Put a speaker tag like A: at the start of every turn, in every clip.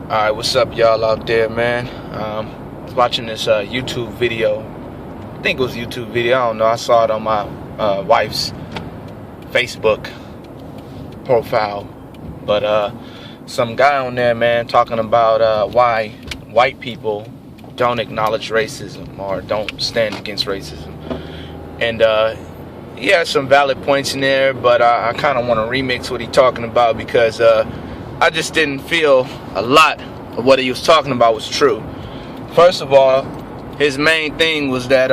A: Alright, what's up, y'all out there, man? I was watching this YouTube video. I think it was a YouTube video. I don't know. I saw it on my wife's Facebook profile. But some guy on there, man, talking about why white people don't acknowledge racism or don't stand against racism. And he has some valid points in there, but I kind of want to remix what he's talking about because I just didn't feel a lot of what he was talking about was true. First of all, his main thing was that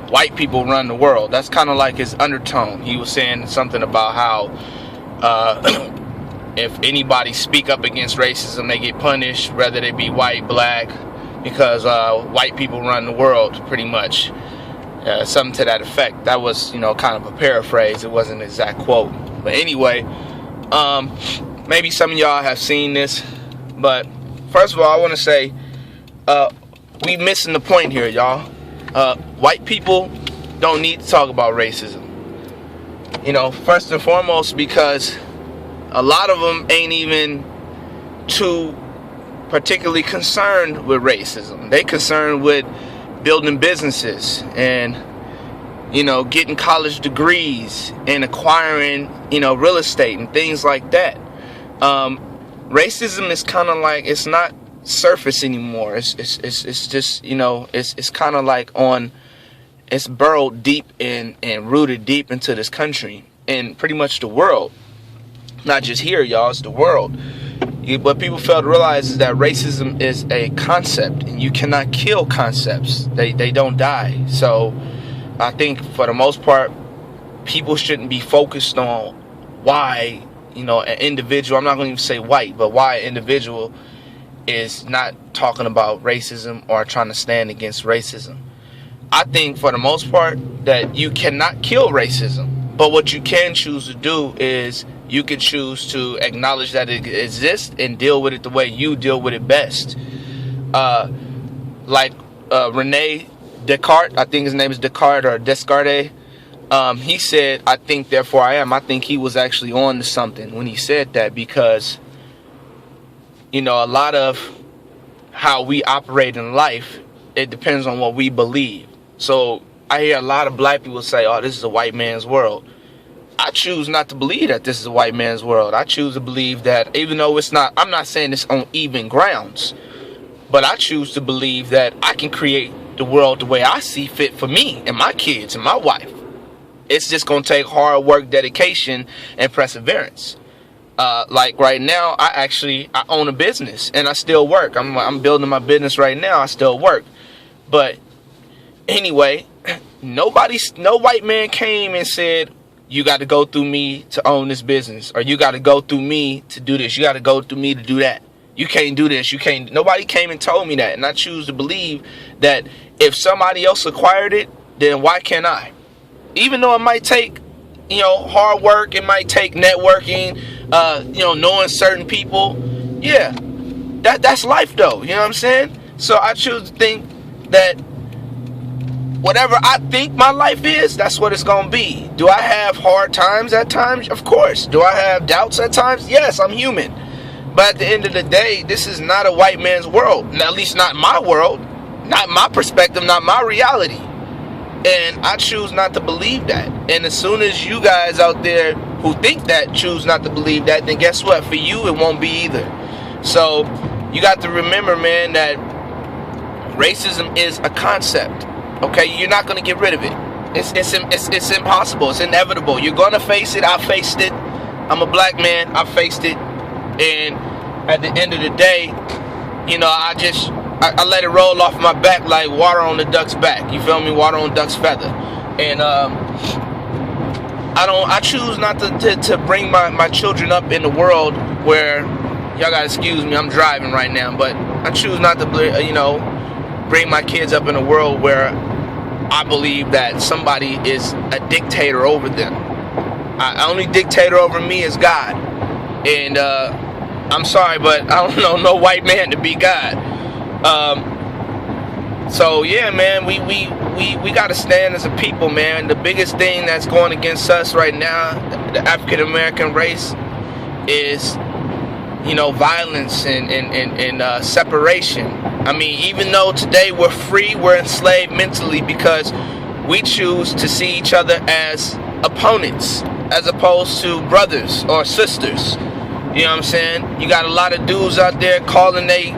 A: white people run the world. That's kind of like his undertone. He was saying something about how if anybody speak up against racism, they get punished, whether they be white, black, because white people run the world, pretty much. Something to that effect. That was, kind of a paraphrase. It wasn't an exact quote. But anyway, maybe some of y'all have seen this, but first of all, I want to say we missing the point here, y'all. White people don't need to talk about racism. First and foremost, because a lot of them ain't even too particularly concerned with racism. They concerned with building businesses and getting college degrees and acquiring real estate and things like that. Racism is kind of like, it's not surface anymore. It's just it's kind of like it's burrowed deep and rooted deep into this country and pretty much the world. Not just here, y'all, it's the world. What people fail to realize is that racism is a concept, and you cannot kill concepts. They don't die. So I think for the most part, people shouldn't be focused on why an individual, I'm not going to even say white, but why an individual is not talking about racism or trying to stand against racism. I think for the most part that you cannot kill racism, but what you can choose to do is you can choose to acknowledge that it exists and deal with it the way you deal with it best. Like Rene Descartes, I think his name is Descartes or Descartes. He said, "I think, therefore I am." I think he was actually on to something when he said that, because a lot of how we operate in life, it depends on what we believe. So I hear a lot of black people say, "Oh, this is a white man's world." I choose not to believe that this is a white man's world. I choose to believe that, even though it's not, I'm not saying this on even grounds, but I choose to believe that I can create the world the way I see fit for me and my kids and my wife. It's just going to take hard work, dedication, and perseverance. Like right now, I own a business and I still work. I'm building my business right now. I still work. But anyway, no white man came and said, "You got to go through me to own this business," or "You got to go through me to do this. You got to go through me to do that. You can't do this. You can't." Nobody came and told me that. And I choose to believe that if somebody else acquired it, then why can't I? Even though it might take, hard work, it might take networking, knowing certain people. Yeah, that's life though. You know what I'm saying? So I choose to think that whatever I think my life is, that's what it's going to be. Do I have hard times at times? Of course. Do I have doubts at times? Yes, I'm human. But at the end of the day, this is not a white man's world. At least not my world. Not my perspective, not my reality. And I choose not to believe that. And as soon as you guys out there who think that choose not to believe that, then guess what? For you, it won't be either. So you got to remember, man, that racism is a concept. Okay, you're not going to get rid of it. It's impossible. It's inevitable. You're going to face it. I faced it. I'm a black man. I faced it. And at the end of the day, I let it roll off my back like water on the duck's back. You feel me? Water on duck's feather. And I choose not to bring my children up in the world where, y'all gotta excuse me, I'm driving right now, but I choose not to bring my kids up in a world where I believe that somebody is a dictator over them. The only dictator over me is God. And I'm sorry, but I don't know no white man to be God. So yeah, man, we gotta stand as a people, man. The biggest thing that's going against us right now, the African American race, is you know, violence and separation. I mean, even though today we're free, we're enslaved mentally because we choose to see each other as opponents as opposed to brothers or sisters. You know what I'm saying? You got a lot of dudes out there calling they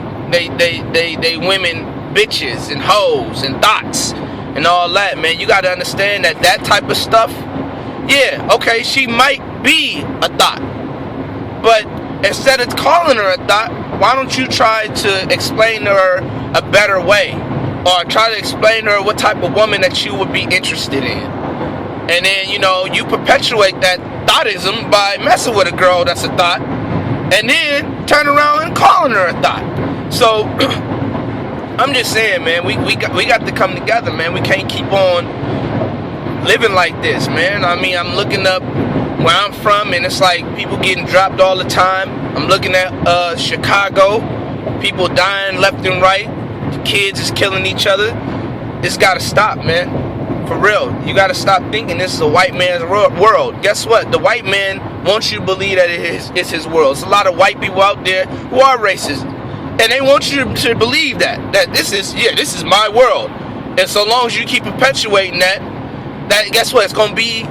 A: women bitches and hoes and thoughts and all that, man. You got to understand that that type of stuff, yeah, okay, she might be a thought, but instead of calling her a thought, why don't you try to explain to her a better way, or try to explain to her what type of woman that you would be interested in? And then, you know, you perpetuate that thoughtism by messing with a girl that's a thought, and then turn around and calling her a thought. So I'm just saying, man, we got to come together, man. We can't keep on living like this, man. I mean, I'm looking up where I'm from, and it's like people getting dropped all the time. I'm looking at Chicago, people dying left and right. The kids is killing each other. This gotta stop, man. For real, you gotta stop thinking this is a white man's world. Guess what? The white man wants you to believe that it's his world. There's a lot of white people out there who are racist, and they want you to believe that this is my world. And so long as you keep perpetuating that guess what? It's gonna be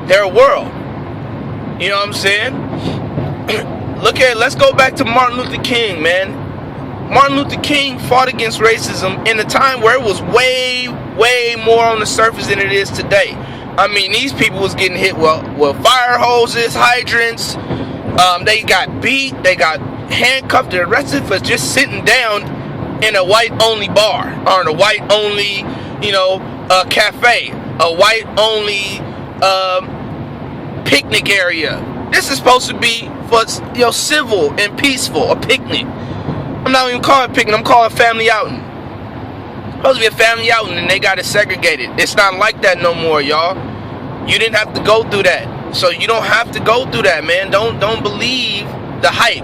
A: their world. You know what I'm saying? Let's go back to Martin Luther King, man. Martin Luther King fought against racism in a time where it was way more on the surface than it is today. I mean, these people was getting hit with fire hoses, hydrants. They got beat, they got handcuffed and arrested for just sitting down in a white-only bar, or in a white-only, you know, cafe, a white-only picnic area. This is supposed to be for, you know, civil and peaceful, a picnic. I'm not even calling it picnic, I'm calling it family outing. It's supposed to be a family outing, and they got it segregated. It's not like that no more, y'all. You didn't have to go through that, so you don't have to go through that, man. Don't believe the hype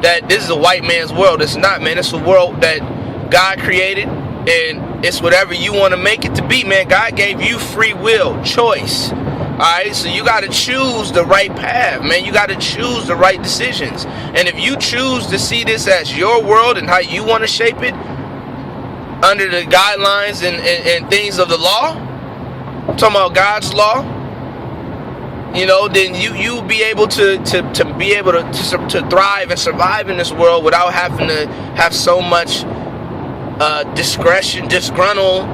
A: that this is a white man's world. It's not, man. It's a world that God created, and it's whatever you want to make it to be, man. God gave you free will, choice. Alright, so you got to choose the right path, man. You got to choose the right decisions. And if you choose to see this as your world and how you want to shape it under the guidelines and things of the law, I'm talking about God's law, you know, then you'll be able to thrive and survive in this world without having to have so much disgruntled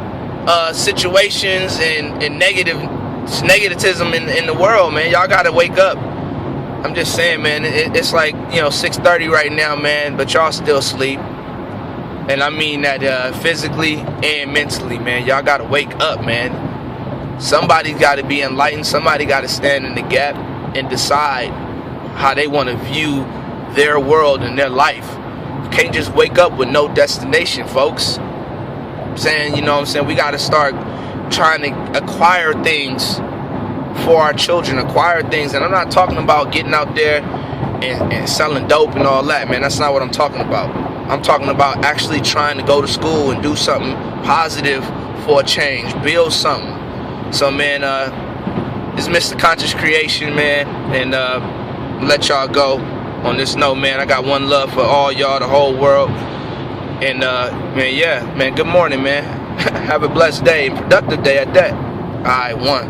A: situations and negativism in the world, man. Y'all gotta wake up. I'm just saying, man, it's like, you know, 6:30 right now, man, but y'all still asleep. And I mean that physically and mentally, man. Y'all gotta wake up, man. Somebody's gotta be enlightened. Somebody gotta stand in the gap and decide how they want to view their world and their life. You can't just wake up with no destination, folks. I'm saying, you know what I'm saying? We gotta start trying to acquire things for our children, acquire things. And I'm not talking about getting out there and selling dope and all that, man. That's not what I'm talking about. I'm talking about actually trying to go to school and do something positive for a change, build something. So, man, it's Mr. Conscious Creation, man, and let y'all go on this note, man. I got one love for all y'all, the whole world. And man, yeah, man, good morning, man. Have a blessed day and productive day at that. All right, one.